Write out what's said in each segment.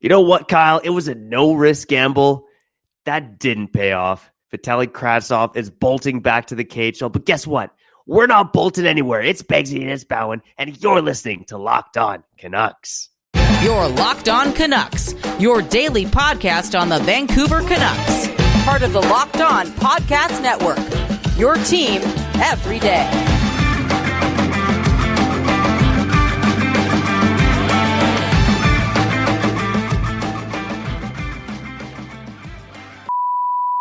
You know what, Kyle? It was a no-risk gamble. That didn't pay off. Vitali Kravtsov is bolting back to the KHL, but guess what? We're not bolted anywhere. It's Begsy and it's Bhawan, and you're listening to Locked On Canucks. You're Locked On Canucks, your daily podcast on the Vancouver Canucks. Part of the Locked On Podcast Network, your team every day.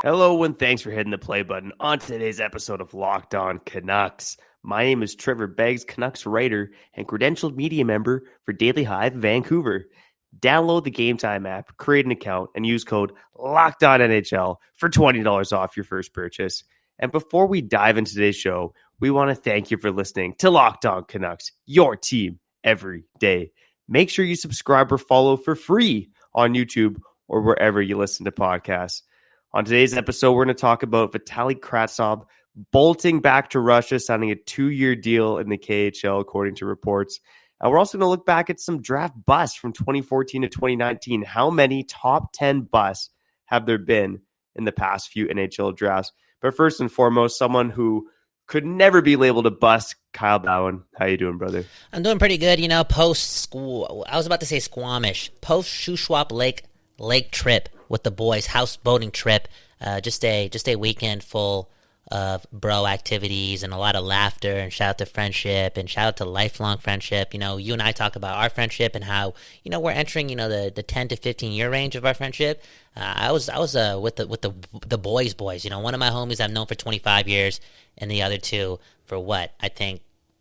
Hello, and thanks for hitting the play button on today's episode of Locked On Canucks. My name is Trevor Beggs, Canucks writer and credentialed media member for Daily Hive Vancouver. Download the Gametime app, create an account, and use code LOCKEDONNHL for $20 off your first purchase. And before we dive into today's show, we want to thank you for listening to Locked On Canucks, your team every day. Make sure you subscribe or follow for free on YouTube or wherever you listen to podcasts. On today's episode, we're going to talk about Vitali Kravtsov bolting back to Russia, signing a 2-year deal in the KHL, according to reports. And we're also going to look back at some draft busts from 2014 to 2019. How many top 10 busts have there been in the past few NHL drafts? But first and foremost, someone who could never be labeled a bust, Kyle Bhawan. How you doing, brother? I'm doing pretty good. Post-Squamish, Shuswap Lake trip with the boys, houseboating trip, just a weekend full of bro activities and a lot of laughter, and shout out to friendship and shout out to lifelong friendship. You and I talk about our friendship and how, we're entering, the 10 to 15 year range of our friendship. I was with the boys. One of my homies I've known for 25 years and the other two for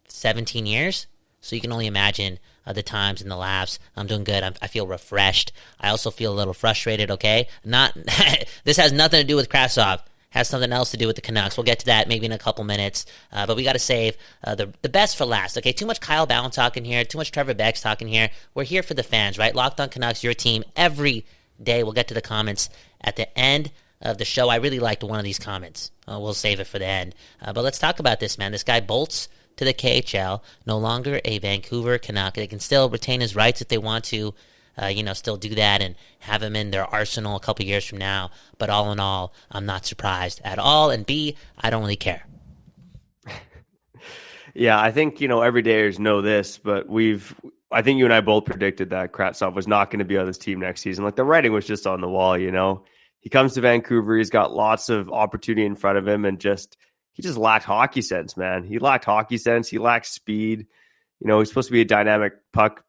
17 years. So you can only imagine the times and the laughs. I'm doing good. I feel refreshed. I also feel a little frustrated, okay? This has nothing to do with Kravtsov. Has something else to do with the Canucks. We'll get to that maybe in a couple minutes. But we got to save the best for last, okay? Too much Kyle Bhawan talking here. Too much Trevor Beggs talking here. We're here for the fans, right? Locked On Canucks, your team every day. We'll get to the comments at the end of the show. I really liked one of these comments. We'll save it for the end. But let's talk about this, man. This guy bolts to the KHL, no longer a Vancouver Canuck. They can still retain his rights if they want to, still do that and have him in their arsenal a couple years from now. But all in all, I'm not surprised at all. And B, I don't really care. Yeah, I think, everydayers know this, but I think you and I both predicted that Kravtsov was not going to be on this team next season. Like, the writing was just on the wall, He comes to Vancouver, he's got lots of opportunity in front of him, and he just lacked hockey sense, man. He lacked hockey sense. He lacked speed. He's supposed to be a dynamic puck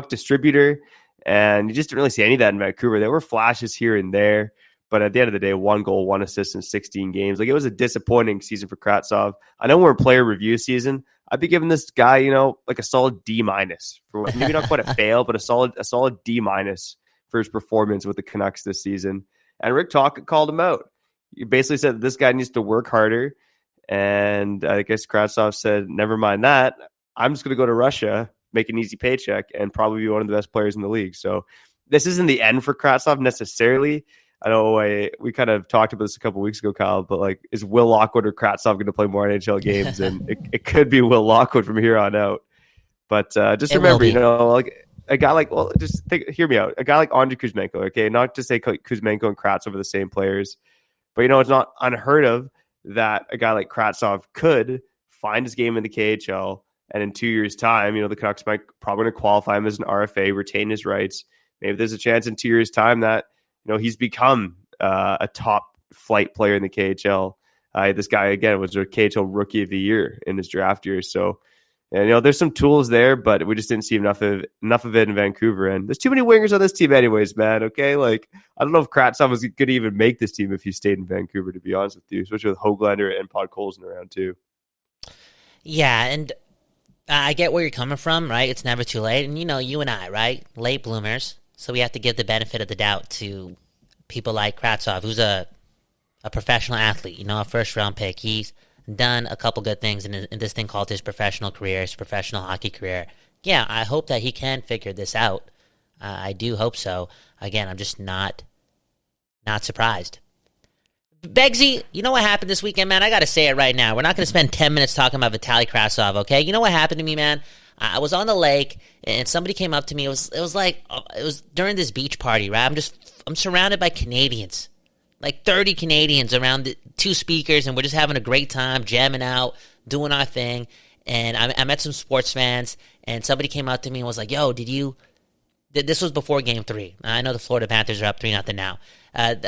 distributor, and you just didn't really see any of that in Vancouver. There were flashes here and there, but at the end of the day, 1 goal, 1 assist in 16 games. It was a disappointing season for Kravtsov. I know we're in player review season. I'd be giving this guy, a solid D- for maybe not quite a fail, but a solid D- for his performance with the Canucks this season. And Rick Tocchet called him out. He basically said that this guy needs to work harder. And I guess Kravtsov said, never mind that. I'm just going to go to Russia, make an easy paycheck, and probably be one of the best players in the league. So this isn't the end for Kravtsov necessarily. I know we kind of talked about this a couple weeks ago, Kyle, but is Will Lockwood or Kravtsov going to play more NHL games? And it could be Will Lockwood from here on out. But just remember, a guy hear me out. A guy like Andrei Kuzmenko, okay? Not to say Kuzmenko and Kravtsov are the same players, but it's not unheard of that a guy like Kravtsov could find his game in the KHL, and in 2 years' time, the Canucks might probably going to qualify him as an RFA, retain his rights. Maybe there's a chance in 2 years' time that he's become a top flight player in the KHL. This guy again was a KHL Rookie of the Year in his draft year. So, and there's some tools there, but we just didn't see enough of it in Vancouver. And there's too many wingers on this team, anyways, man. Okay, I don't know if Kravtsov was going to even make this team if he stayed in Vancouver. To be honest with you, especially with Höglander and Podkolzin around too. Yeah, and I get where you're coming from, right? It's never too late, and you and I, right, late bloomers. So we have to give the benefit of the doubt to people like Kravtsov, who's a professional athlete, a first-round pick. He's done a couple good things in this thing called his professional career, his professional hockey career. Yeah, I hope that he can figure this out. I do hope so. Again, I'm just not surprised. Beggsy, you know what happened this weekend, man? I got to say it right now. We're not going to spend 10 minutes talking about Vitali Kravtsov, okay? You know what happened to me, man? I was on the lake, and somebody came up to me. It was during this beach party, right? I'm surrounded by Canadians, like 30 Canadians around the 2 speakers, and we're just having a great time, jamming out, doing our thing. And I met some sports fans, and somebody came up to me and was like, "Yo, this was before Game 3. I know the Florida Panthers are up 3-0 now.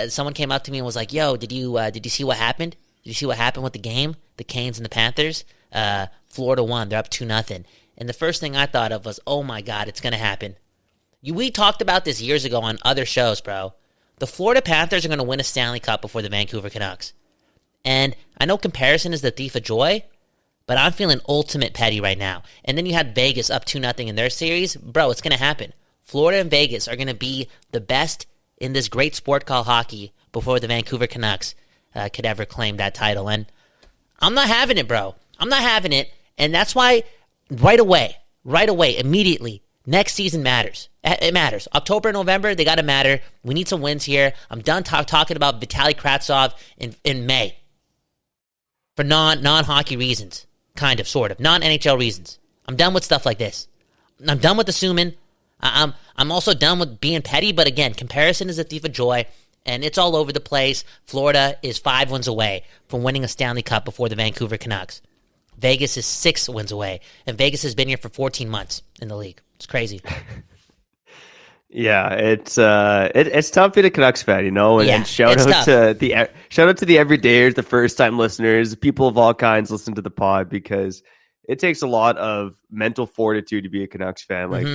Someone came up to me and was like, "Yo, did you see what happened? Did you see what happened with the game? The Canes and the Panthers? Florida won. They're up 2-0. And the first thing I thought of was, oh my God, it's going to happen. We talked about this years ago on other shows, bro. The Florida Panthers are going to win a Stanley Cup before the Vancouver Canucks. And I know comparison is the thief of joy, but I'm feeling ultimate petty right now. And then you had Vegas up 2-0 in their series. Bro, it's going to happen. Florida and Vegas are going to be the best in this great sport called hockey before the Vancouver Canucks could ever claim that title. And I'm not having it, bro. I'm not having it. And that's why right away, immediately, next season matters. It matters. October and November, they got to matter. We need some wins here. I'm done talking about Vitali Kravtsov in May for non-hockey reasons, kind of, sort of, non-NHL reasons. I'm done with stuff like this. I'm done with assuming. I'm also done with being petty, but again, comparison is a thief of joy, and it's all over the place. Florida is 5 wins away from winning a Stanley Cup before the Vancouver Canucks. Vegas is 6 wins away, and Vegas has been here for 14 months in the league. It's crazy. Yeah, it's tough being a Canucks fan, and shout out to the everydayers, the first time listeners, people of all kinds listen to the pod, because it takes a lot of mental fortitude to be a Canucks fan. Like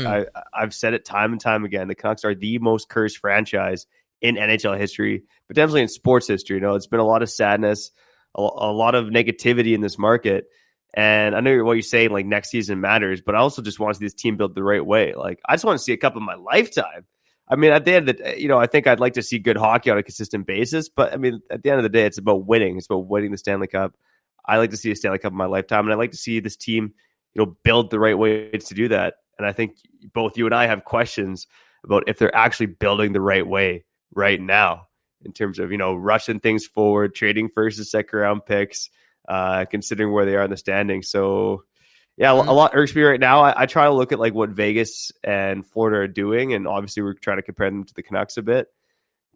I've said it time and time again, the Canucks are the most cursed franchise in NHL history, potentially in sports history. It's been a lot of sadness, a lot of negativity in this market. And I know what you're saying, like next season matters, but I also just want to see this team built the right way. Like I just want to see a cup in my lifetime. I mean, at the end of the day, I think I'd like to see good hockey on a consistent basis, but I mean, at the end of the day, it's about winning. It's about winning the Stanley Cup. I like to see a Stanley Cup in my lifetime, and I like to see this team, build the right ways to do that. And I think both you and I have questions about if they're actually building the right way right now in terms of, rushing things forward, trading first and second round picks, considering where they are in the standings. So yeah, a lot irks me right now. I try to look at like what Vegas and Florida are doing, and obviously we're trying to compare them to the Canucks a bit.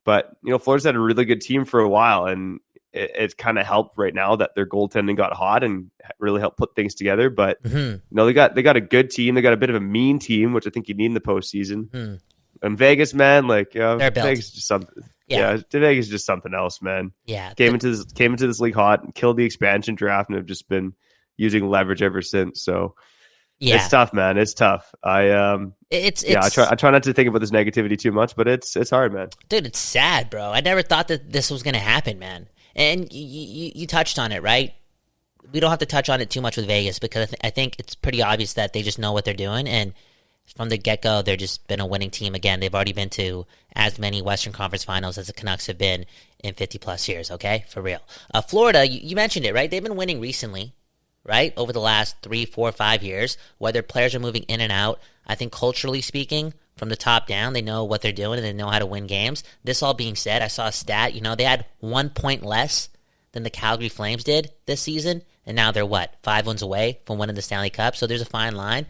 But, Florida's had a really good team for a while, and it's kind of helped right now that their goaltending got hot and really helped put things together. But they got a good team. They got a bit of a mean team, which I think you need in the postseason. And Vegas, man, like Vegas is just something. Yeah, Vegas is just something else, man. Yeah, came into this league hot and killed the expansion draft, and have just been using leverage ever since. So it's tough, man. It's tough. I try not to think about this negativity too much, but it's hard, man. Dude, it's sad, bro. I never thought that this was gonna happen, man. And you touched on it, right? We don't have to touch on it too much with Vegas, because I think it's pretty obvious that they just know what they're doing. And from the get-go, they've just been a winning team. Again, they've already been to as many Western Conference finals as the Canucks have been in 50-plus years, okay? For real. Florida, you mentioned it, right? They've been winning recently, right? Over the last 3, 4, 5 years, whether players are moving in and out. I think culturally speaking, from the top down, they know what they're doing and they know how to win games. This all being said, I saw a stat. They had 1 point less than the Calgary Flames did this season, and now they're 5 wins away from winning the Stanley Cup. So there's a fine line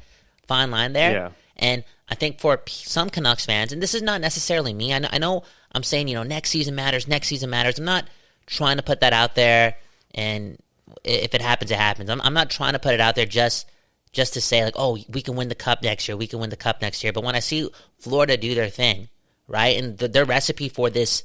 there. Yeah. And I think for some Canucks fans, and this is not necessarily me. I know I'm saying, next season matters. I'm not trying to put that out there, and if it happens, it happens. I'm not trying to put it out there just to say, like, oh, we can win the Cup next year. But when I see Florida do their thing, right, and their recipe for this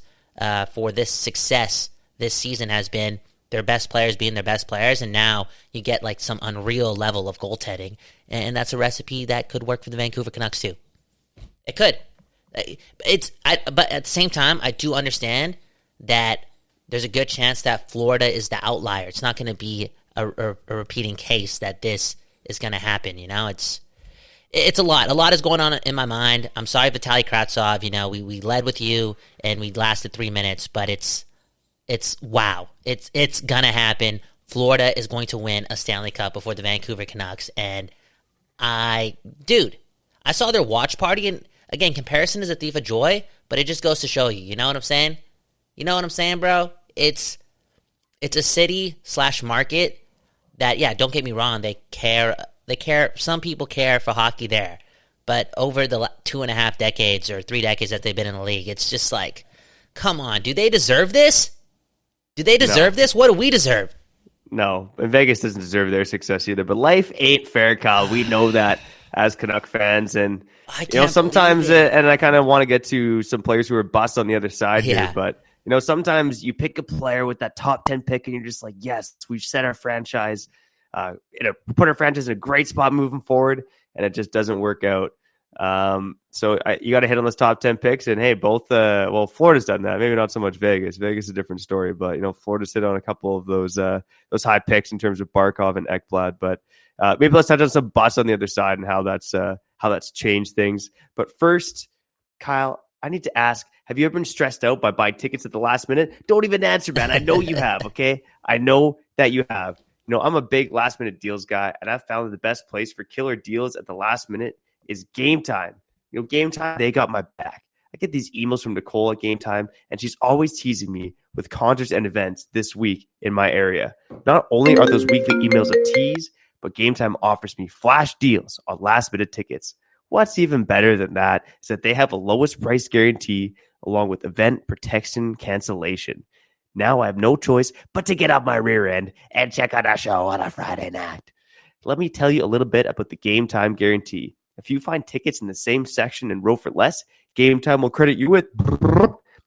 success this season has been their best players being their best players, and now you get like some unreal level of goaltending, and that's a recipe that could work for the Vancouver Canucks too. It could. But at the same time, I do understand that there's a good chance that Florida is the outlier. It's not going to be a repeating case that this is going to happen. It's a lot. A lot is going on in my mind. I'm sorry, Vitali Kravtsov. We led with you and we lasted 3 minutes, but it's wow. It's going to happen. Florida is going to win a Stanley Cup before the Vancouver Canucks. And I saw their watch party, and again, comparison is a thief of joy, but it just goes to show you. You know what I'm saying? You know what I'm saying, bro? It's a city/market that, yeah, don't get me wrong, they care They care. Some people care for hockey there. But over the 2.5 decades or 3 decades that they've been in the league, it's just like, come on, do they deserve this? Do they deserve this? What do we deserve? No, and Vegas doesn't deserve their success either. But life ain't fair, Kyle. We know that as Canuck fans, and sometimes, and I kind of want to get to some players who are busts on the other side here. But sometimes you pick a player with that top 10 pick, and you're just like, yes, we've set our franchise, put our franchise in a great spot moving forward, and it just doesn't work out. So you got to hit on those top 10 picks, and hey, both Florida's done that. Maybe not so much Vegas. Vegas is a different story, but Florida's hit on a couple of those high picks in terms of Barkov and Ekblad. But maybe let's touch on some busts on the other side and how that's changed things. But first, Kyle, I need to ask: have you ever been stressed out by buying tickets at the last minute? Don't even answer, man. I know you have. Okay, I know that you have. I'm a big last minute deals guy, and I've found that the best place for killer deals at the last minute is Gametime. Gametime, they got my back. I get these emails from Nicole at Gametime, and she's always teasing me with concerts and events this week in my area. Not only are those weekly emails a tease, but Gametime offers me flash deals on last-minute tickets. What's even better than that is that they have a lowest price guarantee along with event protection cancellation. Now I have no choice but to get up my rear end and check out a show on a Friday night. Let me tell you a little bit about the Gametime guarantee. If you find tickets in the same section and row for less, Gametime will credit you with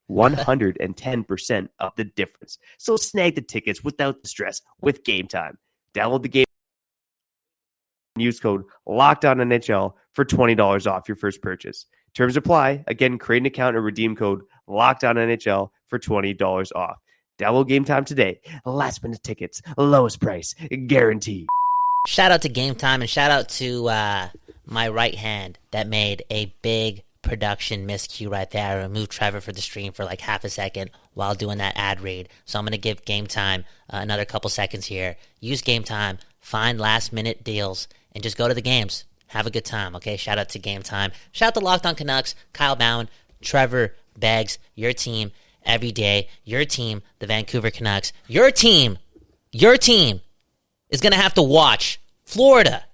110% of the difference. So snag the tickets without the stress with Gametime. Download the game. Use code LOCKEDONNHL for $20 off your first purchase. Terms apply. Again, create an account and redeem code LOCKEDONNHL for $20 off. Download Gametime today. Last minute tickets, lowest price, guaranteed. Shout out to Gametime and shout out to my right hand that made a big production miscue right there. I removed Trevor for the stream for like half a second while doing that ad read. So I'm going to give Gametime another couple seconds here. Use Gametime, find last minute deals, and just go to the games. Have a good time, okay? Shout out to Gametime. Shout out to Locked On Canucks, Kyle Bhawan, Trevor Beggs, your team every day. Your team, the Vancouver Canucks. Your team is going to have to watch Florida,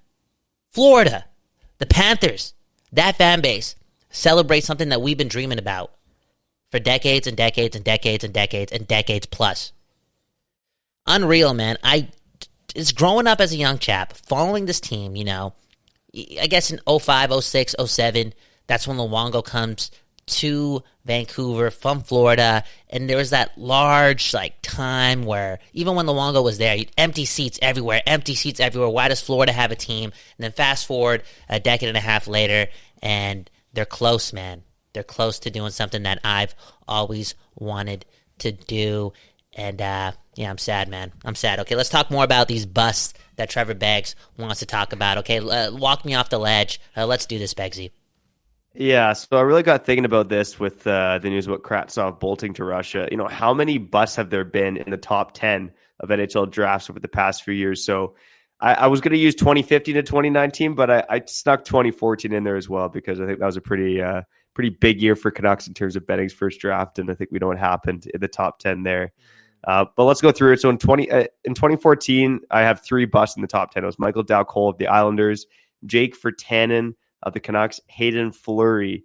the Panthers, that fan base, celebrate something that we've been dreaming about for decades and decades and decades and decades and decades plus. Unreal, man. It's growing up as a young chap, following this team, I guess in 05, 06, 07, that's when Luongo comes to Vancouver from Florida, and there was that large time where even when Luongo was there, empty seats everywhere. Why does Florida have a team? And then fast forward a decade and a half later, and they're close, man. They're close to doing something that I've always wanted to do, and I'm sad, man. I'm sad. Okay, let's talk more about these busts that Trevor Beggs wants to talk about. Okay, walk me off the ledge. Let's do this, Beggsy. Yeah, so I really got thinking about this with the news about Kravtsov bolting to Russia. How many busts have there been in the top 10 of NHL drafts over the past few years? So I was going to use 2015 to 2019, but I snuck 2014 in there as well because I think that was a pretty big year for Canucks in terms of Benning's first draft, and I think we know what happened in the top 10 there. But let's go through it. So in 2014, I have 3 busts in the top 10. It was Michael Dowcole of the Islanders, Jake Virtanen of the Canucks, Hayden Fleury,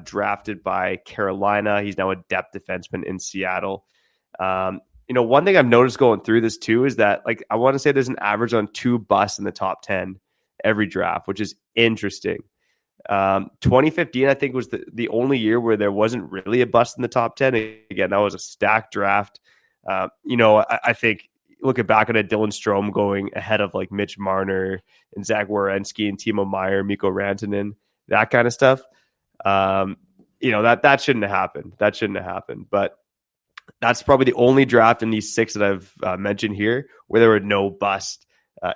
drafted by Carolina. He's now a depth defenseman in Seattle. One thing I've noticed going through this too is that I want to say there's an average on 2 busts in the top 10 every draft, which is interesting. 2015, I think, was the only year where there wasn't really a bust in the top 10. Again, that was a stacked draft. I think looking back on it, Dylan Strome going ahead of Mitch Marner and Zach Werenski and Timo Meier, Mikko Rantanen, that kind of stuff. That shouldn't have happened. That shouldn't have happened. But that's probably the only draft in these 6 that I've mentioned here where there were no bust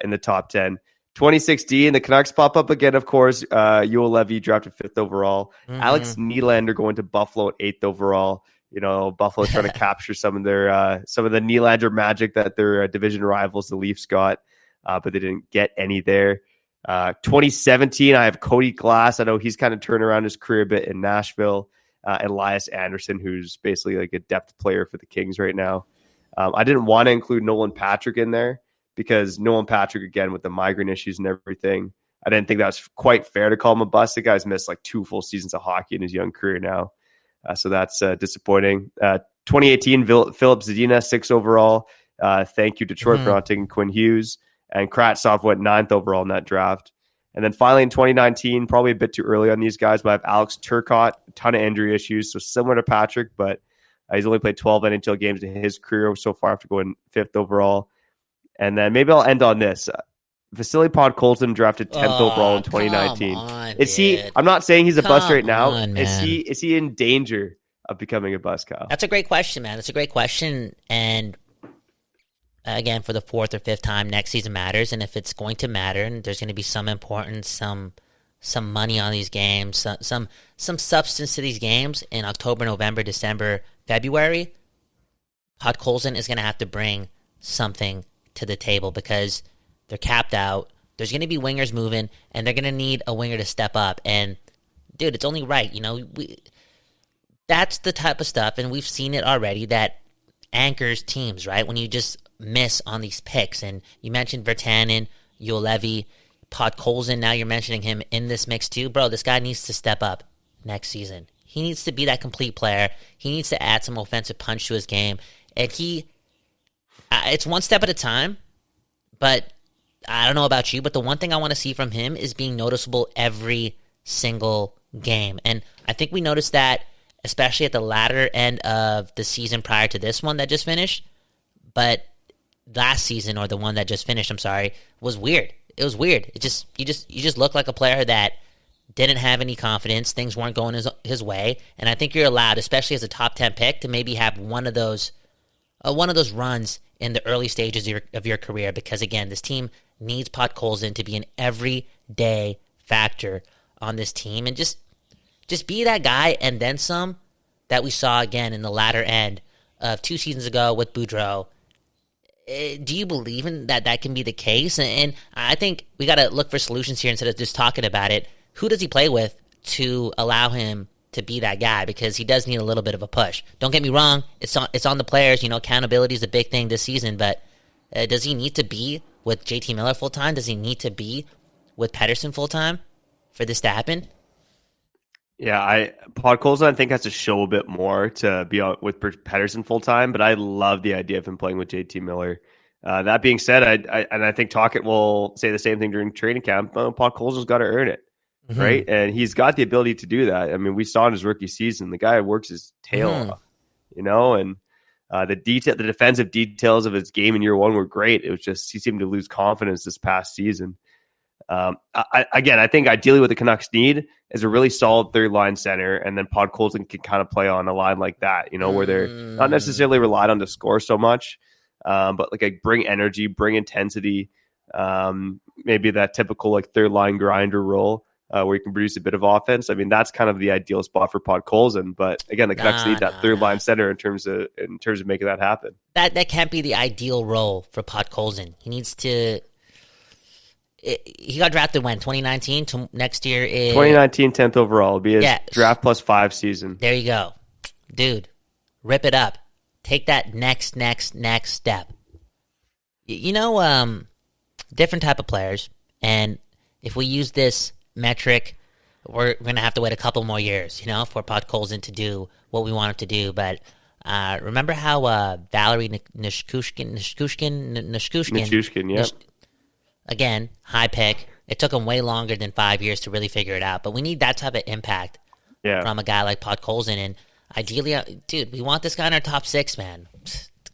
in the top 10. 2016, the Canucks pop up again, of course. Yoel Levy drafted 5th overall. Mm-hmm. Alex Nylander going to Buffalo at 8th overall. Buffalo trying to capture some of the Nylander magic that their division rivals, the Leafs, got, but they didn't get any there. 2017, I have Cody Glass. I know he's kind of turned around his career a bit in Nashville. Elias Anderson, who's basically a depth player for the Kings right now. I didn't want to include Nolan Patrick in there because Nolan Patrick, again, with the migraine issues and everything, I didn't think that was quite fair to call him a bust. The guy's missed like 2 full seasons of hockey in his young career now. So that's disappointing. 2018, Philip Zadina, 6 overall. Thank you, Detroit, for not taking Quinn Hughes. And Kravtsov went 9th overall in that draft. And then finally in 2019, probably a bit too early on these guys, but I have Alex Turcotte, a ton of injury issues, so similar to Patrick, but he's only played 12 NHL games in his career so far after going 5th overall. And then maybe I'll end on this. Vasily Podkolzin drafted 10th overall in 2019. Is he? I'm not saying he's a bust right now. Is he in danger of becoming a bust, Kyle? That's a great question, man. That's a great question. And again, for the 4th or 5th time, next season matters. And if it's going to matter, and there's going to be some importance, some money on these games, some substance to these games in October, November, December, February, Podkolzin is going to have to bring something to the table because they're capped out. There's going to be wingers moving, and they're going to need a winger to step up. And, dude, it's only right. That's the type of stuff, and we've seen it already, that anchors teams, right? When you just miss on these picks. And you mentioned Virtanen, Juolevi, Podkolzin. Now you're mentioning him in this mix too. Bro, this guy needs to step up next season. He needs to be that complete player. He needs to add some offensive punch to his game. And it's one step at a time, but I don't know about you, but the one thing I want to see from him is being noticeable every single game. And I think we noticed that, especially at the latter end of the season prior to this one that just finished. But last season, or the one that just finished, was weird. It was weird. You just looked like a player that didn't have any confidence. Things weren't going his way. And I think you're allowed, especially as a top 10 pick, to maybe have one of those runs in the early stages of your career, because again, this team needs Podkolzin to be an everyday factor on this team, and just be that guy and then some that we saw again in the latter end of 2 seasons ago with Boudreau. Do you believe in that can be the case? And I think we got to look for solutions here instead of just talking about it. Who does he play with to allow him to be that guy? Because he does need a little bit of a push. Don't get me wrong. It's on the players. Accountability is a big thing this season, but does he need to be with JT Miller full time? Does he need to be with Pettersson full time for this to happen? Yeah, Podkolzin, I think, has to show a bit more to be out with Pettersson full time, but I love the idea of him playing with JT Miller. That being said, I think Tocchet will say the same thing during training camp. Podkolzin's got to earn it, right? And he's got the ability to do that. I mean, we saw in his rookie season, the guy works his tail off, and the defensive details of his game in year one were great. It was just he seemed to lose confidence this past season. I think ideally what the Canucks need is a really solid third line center, and then Podkolzin can kind of play on a line like that, where they're not necessarily relied on to score so much, but like bring energy, bring intensity, maybe that typical like third line grinder role where you can produce a bit of offense. I mean, that's kind of the ideal spot for Podkolzin, but again, the Canucks need that third line center in terms of making that happen. That can't be the ideal role for Podkolzin. He needs to. He got drafted when? 2019? To next year is 2019, 10th overall. It'll be his draft plus 5 season. There you go. Dude, rip it up. Take that next step. Different type of players. And if we use this metric, we're going to have to wait a couple more years, for Podkolzin to do what we want him to do. But remember how Valeri Nichushkin, yeah. Again, high pick. It took him way longer than 5 years to really figure it out. But we need that type of impact from a guy like Podkolzin. And ideally, dude, we want this guy in our top 6, man.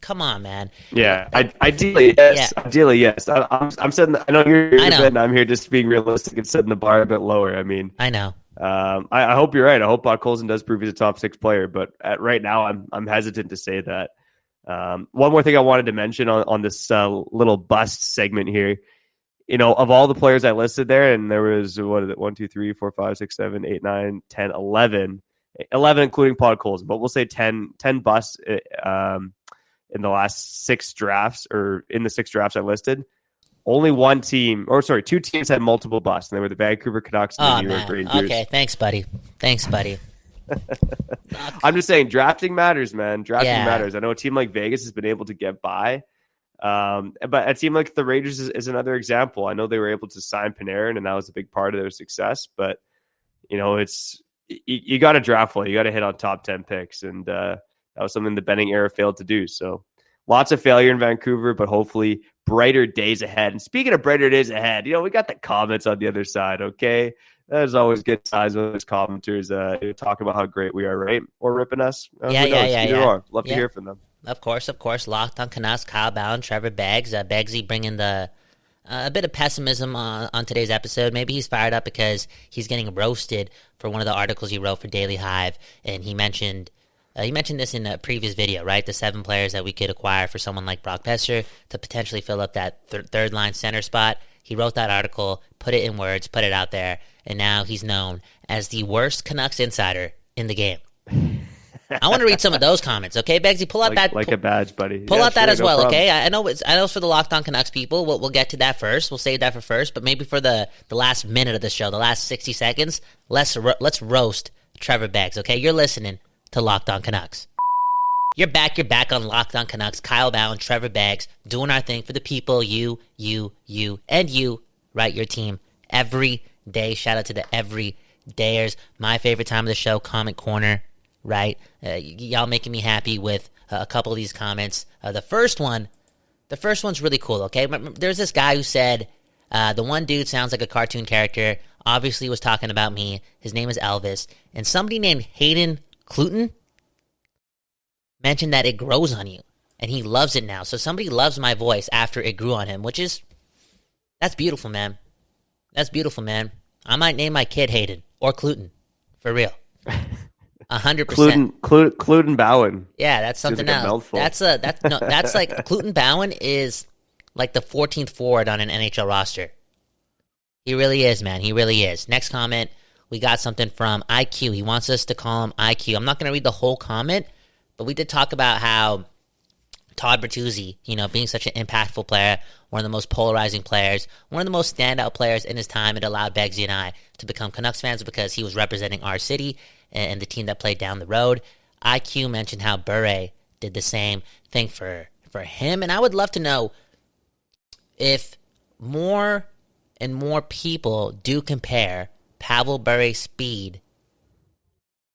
Come on, man. Yeah, ideally, yes. Yeah. Ideally, yes. I'm setting. I know you're here, and I'm here just being realistic and setting the bar a bit lower. I mean, I know. I hope you're right. I hope Podkolzin does prove he's a top 6 player. But right now, I'm hesitant to say that. One more thing I wanted to mention on this little bust segment here. Of all the players I listed there, and there was, 1, 2, 3, 4, 5, 6, 7, 8, 9, 10, 11 including Podkolzin, but we'll say 10 busts in the last 6 drafts, or in the 6 drafts I listed. Only 2 teams had multiple busts, and they were the Vancouver Canucks and the New York Rangers. Okay, thanks, buddy. I'm just saying, drafting matters, man. Drafting matters. I know a team like Vegas has been able to get by, But it seemed like the Rangers is another example. I know they were able to sign Panarin, and that was a big part of their success. But, it's you got to draft well. You got to hit on top 10 picks. And that was something the Benning era failed to do. So lots of failure in Vancouver, but hopefully brighter days ahead. And speaking of brighter days ahead, we got the comments on the other side, okay? There's always good signs when there's commenters talking about how great we are, right? Or ripping us. Yeah. Or. Love to hear from them. Of course. Locked on Canucks, Kyle Bhawan, Trevor Beggs. Beggsy bringing a bit of pessimism on today's episode. Maybe he's fired up because he's getting roasted for one of the articles he wrote for Daily Hive, and he mentioned this in a previous video, right? The 7 players that we could acquire for someone like Brock Besser to potentially fill up that third line center spot. He wrote that article, put it in words, put it out there, and now he's known as the worst Canucks insider in the game. I want to read some of those comments, okay, Beggsy? Pull out that a badge, buddy. Pull out that as well, okay? I know it's for the Locked On Canucks people. We'll get to that first. We'll save that for first, but maybe for the last minute of the show, the last 60 seconds, let's roast Trevor Beggs, okay? You're listening to Locked On Canucks. You're back on Locked On Canucks. Kyle Bhawan, Trevor Beggs, doing our thing for the people, you, and you, right? Your team every day. Shout out to the everydayers. My favorite time of the show, Comment Corner, right? Y'all making me happy with a couple of these comments. The first one's really cool, okay? There's this guy who said, the one dude sounds like a cartoon character, obviously was talking about me. His name is Elvis. And somebody named Hayden Cluton mentioned that it grows on you, and he loves it now. So somebody loves my voice after it grew on him, that's beautiful, man. That's beautiful, man. I might name my kid Hayden or Cluton, for real. 100%. Cluton Bhawan. Yeah, that's something else. That's like Cluton Bhawan is like the 14th forward on an NHL roster. He really is, man. He really is. Next comment, we got something from IQ. He wants us to call him IQ. I'm not going to read the whole comment, but we did talk about how Todd Bertuzzi, being such an impactful player, one of the most polarizing players, one of the most standout players in his time, it allowed Beggsy and I to become Canucks fans because he was representing our city and the team that played down the road. IQ mentioned how Bure did the same thing for him, and I would love to know if more and more people do compare Pavel Bure's speed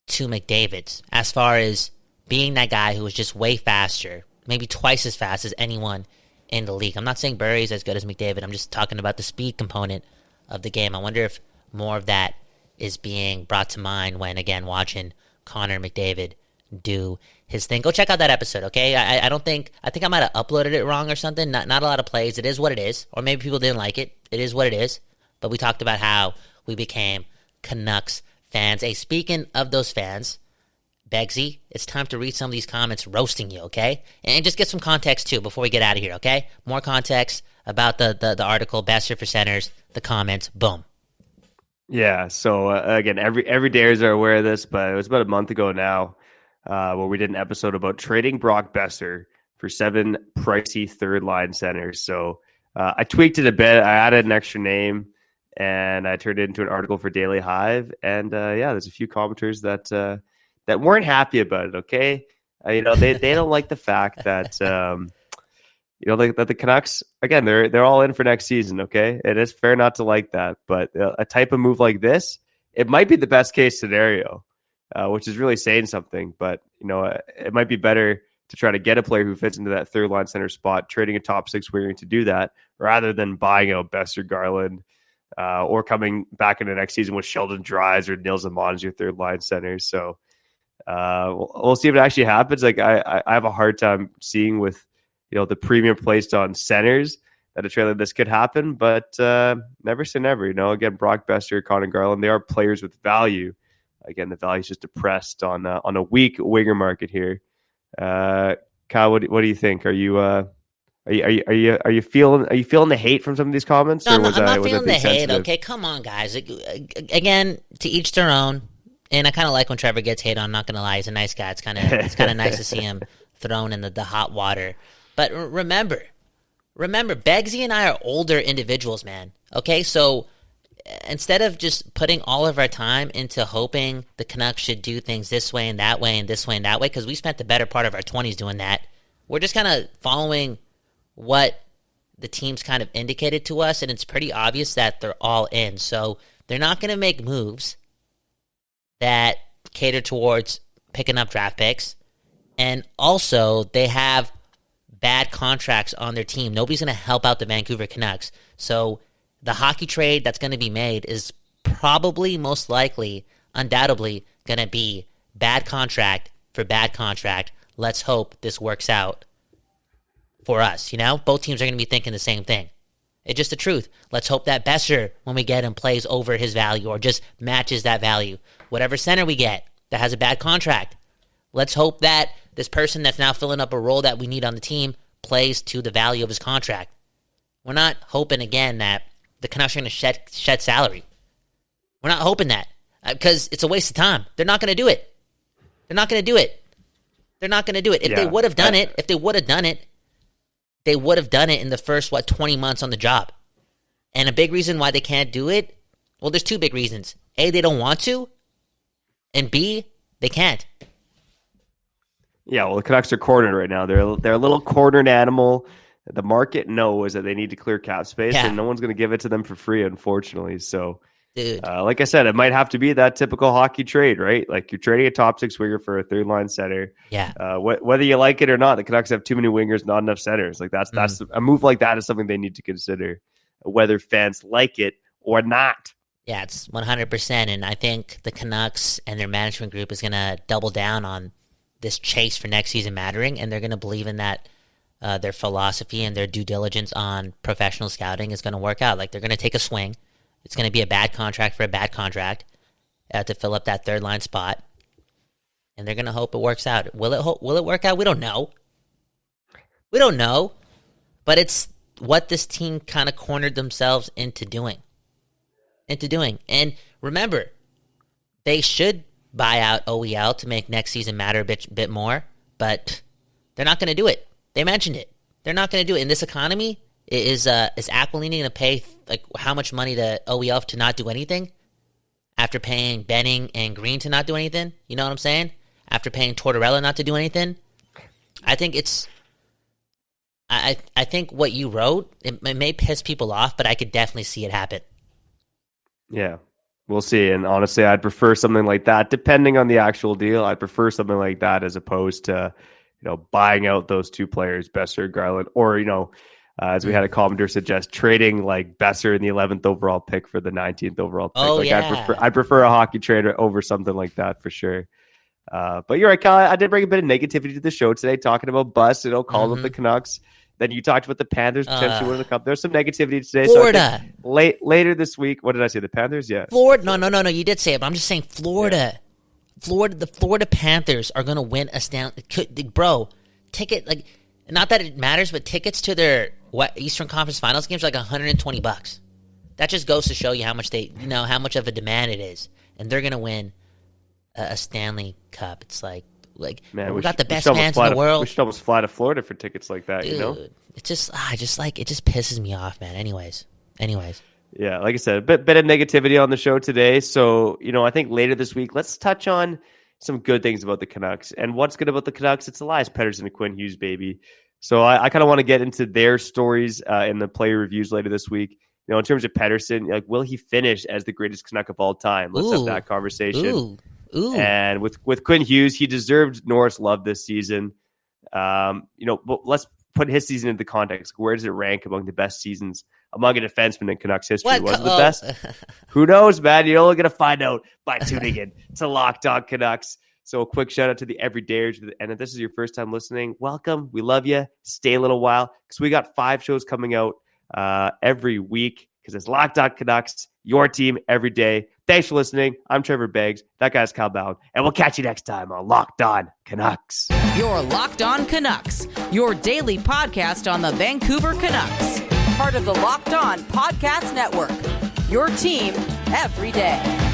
to McDavid's as far as being that guy who was just way faster, maybe twice as fast as anyone in the league. I'm not saying Bure is as good as McDavid. I'm just talking about the speed component of the game. I wonder if more of that is being brought to mind when, again, watching Connor McDavid do his thing. Go check out that episode, okay? I think I might have uploaded it wrong or something. Not a lot of plays. It is what it is. Or maybe people didn't like it. It is what it is. But we talked about how we became Canucks fans. Hey, speaking of those fans, Beggsy, it's time to read some of these comments roasting you, okay? And just get some context, too, before we get out of here, okay? More context about the article, Besser for Centers, the comments, boom. Yeah, so again, every dayers are aware of this, but it was about a month ago now where we did an episode about trading Brock Besser for 7 pricey third-line centers. So I tweaked it a bit. I added an extra name, and I turned it into an article for Daily Hive. And there's a few commenters that weren't happy about it, okay? They don't like the fact that that the Canucks, again, they're all in for next season, okay? It is fair not to like that, but a type of move like this, it might be the best case scenario, which is really saying something. But it might be better to try to get a player who fits into that third line center spot, trading a top 6 winger to do that, rather than buying out Besser, Garland, or coming back into next season with Sheldon Dries or Nils Amon as your third line centers. So we'll see if it actually happens. Like I have a hard time seeing with the premium placed on centers that a trade like this could happen, but never say never. Again, Brock Besser, Connor Garland, they are players with value. Again, the value is just depressed on a weak winger market here. Kyle, what do you think? Are you feeling the hate from some of these comments? No, I'm not feeling the hate. Okay, come on, guys. Again, to each their own. And I kind of like when Trevor gets hate on. I'm not gonna lie, he's a nice guy. It's kind of nice to see him thrown in the hot water. But remember, Beggsy and I are older individuals, man. Okay, so instead of just putting all of our time into hoping the Canucks should do things this way and that way and this way and that way, because we spent the better part of our 20s doing that, we're just kind of following what the team's kind of indicated to us, and it's pretty obvious that they're all in. So they're not going to make moves that cater towards picking up draft picks. And also, they have bad contracts on their team. Nobody's going to help out the Vancouver Canucks. So the hockey trade that's going to be made is probably, most likely, undoubtedly, going to be bad contract for bad contract. Let's hope this works out for us. Both teams are going to be thinking the same thing. It's just the truth. Let's hope that Besser, when we get him, plays over his value or just matches that value. Whatever center we get that has a bad contract, let's hope that this person that's now filling up a role that we need on the team plays to the value of his contract. We're not hoping, again, that the Canucks are going to shed salary. We're not hoping that because it's a waste of time. They're not going to do it. They're not going to do it. They're not going to do it. If they would have done it, they would have done it in the first, 20 months on the job. And a big reason why they can't do it, well, there's two big reasons. A, they don't want to, and B, they can't. Yeah, well, the Canucks are cornered right now. They're a little cornered animal. The market knows that they need to clear cap space, and no one's going to give it to them for free, unfortunately. So, dude, like I said, it might have to be that typical hockey trade, right? Like you're trading a top six winger for a third line center. Yeah. Whether you like it or not, the Canucks have too many wingers, not enough centers. Like that's a move like that is something they need to consider, whether fans like it or not. Yeah, it's 100%, and I think the Canucks and their management group is going to double down on this chase for next season mattering, and they're going to believe in that their philosophy and their due diligence on professional scouting is going to work out. Like they're going to take a swing. It's going to be a bad contract for a bad contract to fill up that third line spot, and they're going to hope it works out. Will it work out? We don't know. We don't know, but it's what this team kind of cornered themselves into doing. And remember, they should buy out OEL to make next season matter a bit more, but they're not going to do it. They mentioned it. They're not going to do it. In this economy, is Aquilini going to pay like how much money to OEL to not do anything after paying Benning and Green to not do anything? You know what I'm saying? After paying Tortorella not to do anything? I think it's... I think what you wrote, it may piss people off, but I could definitely see it happen. Yeah, we'll see. And honestly, I'd prefer something like that. Depending on the actual deal, I'd prefer something like that as opposed to, buying out those two players, Besser, Garland, or, as we had a commenter suggest, trading like Besser in the 11th overall pick for the 19th overall pick. Oh, like yeah. I'd prefer a hockey trade over something like that for sure. But you're right, Kyle. I did bring a bit of negativity to the show today, talking about Bus, calling up the Canucks. Then you talked about the Panthers potentially winning the cup. There's some negativity today. Florida. So later this week, what did I say? The Panthers? Yeah. Florida. No. You did say it, but I'm just saying Florida. Yeah. The Florida Panthers are going to win a Stanley. Bro, ticket, like, not that it matters, but tickets to their Eastern Conference Finals games are like $120. That just goes to show you how much how much of a demand it is. And they're going to win a Stanley Cup. It's like, man, we got the best fans in the world. We should almost fly to Florida for tickets like that, Dude, It's just, it just pisses me off, man. Anyways. Yeah, like I said, a bit of negativity on the show today. So, I think later this week, let's touch on some good things about the Canucks. And what's good about the Canucks? It's Elias Pettersson and Quinn Hughes, baby. So I kind of want to get into their stories in the player reviews later this week. In terms of Pettersson, will he finish as the greatest Canuck of all time? Let's have that conversation. Ooh. And with Quinn Hughes, he deserved Norris love this season. But let's put his season into context. Where does it rank among the best seasons among a defenseman in Canucks history? Was it the best? Who knows, man? You're only going to find out by tuning in to Locked On Canucks. So a quick shout out to the everydayers. And if this is your first time listening, welcome. We love you. Stay a little while because we got 5 shows coming out every week because it's Locked On Canucks, your team every day. Thanks for listening. I'm Trevor Beggs. That guy's Kyle Bhawan. And we'll catch you next time on Locked On Canucks. You're Locked On Canucks, your daily podcast on the Vancouver Canucks. Part of the Locked On Podcast Network, your team every day.